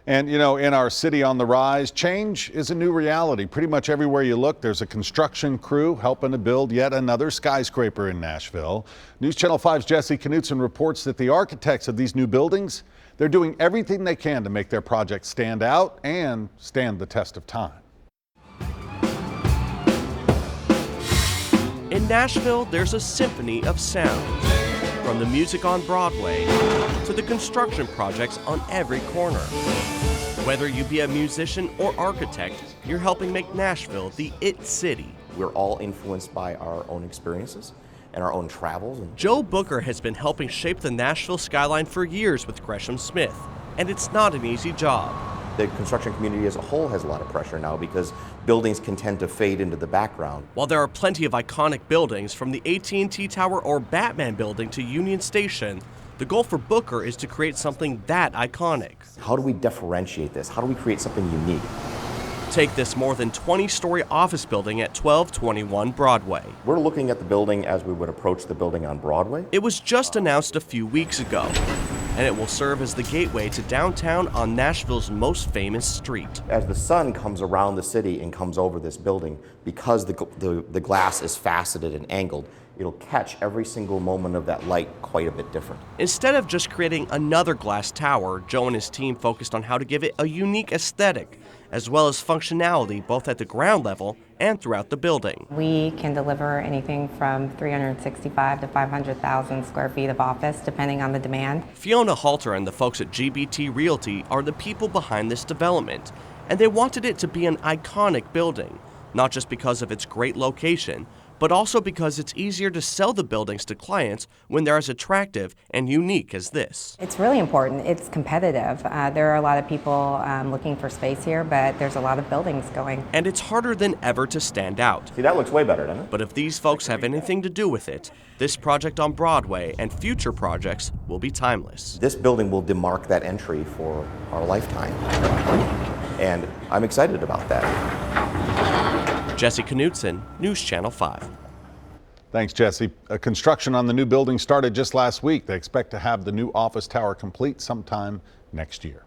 And you know, in our city on the rise, change is a new reality. Pretty much everywhere you look, there's a construction crew helping to build yet another skyscraper in Nashville. News Channel 5's Jesse Knutson reports that the architects of these new buildings, they're doing everything they can to make their project stand out and stand the test of time. In Nashville, there's a symphony of sound. From the music on Broadway to the construction projects on every corner. Whether you be a musician or architect, you're helping make Nashville the it city. We're all influenced by our own experiences and our own travels. Joe Booker has been helping shape the Nashville skyline for years with Gresham Smith, and it's not an easy job. The construction community as a whole has a lot of pressure now because buildings can tend to fade into the background. While there are plenty of iconic buildings, from the AT&T Tower or Batman Building to Union Station, the goal for Booker is to create something that iconic. How do we differentiate this? How do we create something unique? Take this more than 20-story office building at 1221 Broadway. We're looking at the building as we would approach the building on Broadway. It was just announced a few weeks ago, and it will serve as the gateway to downtown on Nashville's most famous street. As the sun comes around the city and comes over this building, because the glass is faceted and angled, it'll catch every single moment of that light quite a bit different. Instead of just creating another glass tower, Joe and his team focused on how to give it a unique aesthetic, as well as functionality both at the ground level and throughout the building. We can deliver anything from 365 to 500,000 square feet of office, depending on the demand. Fiona Halter and the folks at GBT Realty are the people behind this development, and they wanted it to be an iconic building, not just because of its great location, but also because it's easier to sell the buildings to clients when they're as attractive and unique as this. It's really important. It's competitive. There are a lot of people looking for space here, but there's a lot of buildings going. And it's harder than ever to stand out. See, that looks way better, doesn't it? But if these folks have anything to do with it, this project on Broadway and future projects will be timeless. This building will demark that entry for our lifetime. And I'm excited about that. Jesse Knutson, News Channel 5. Thanks, Jesse. Construction on the new building started just last week. They expect to have the new office tower complete sometime next year.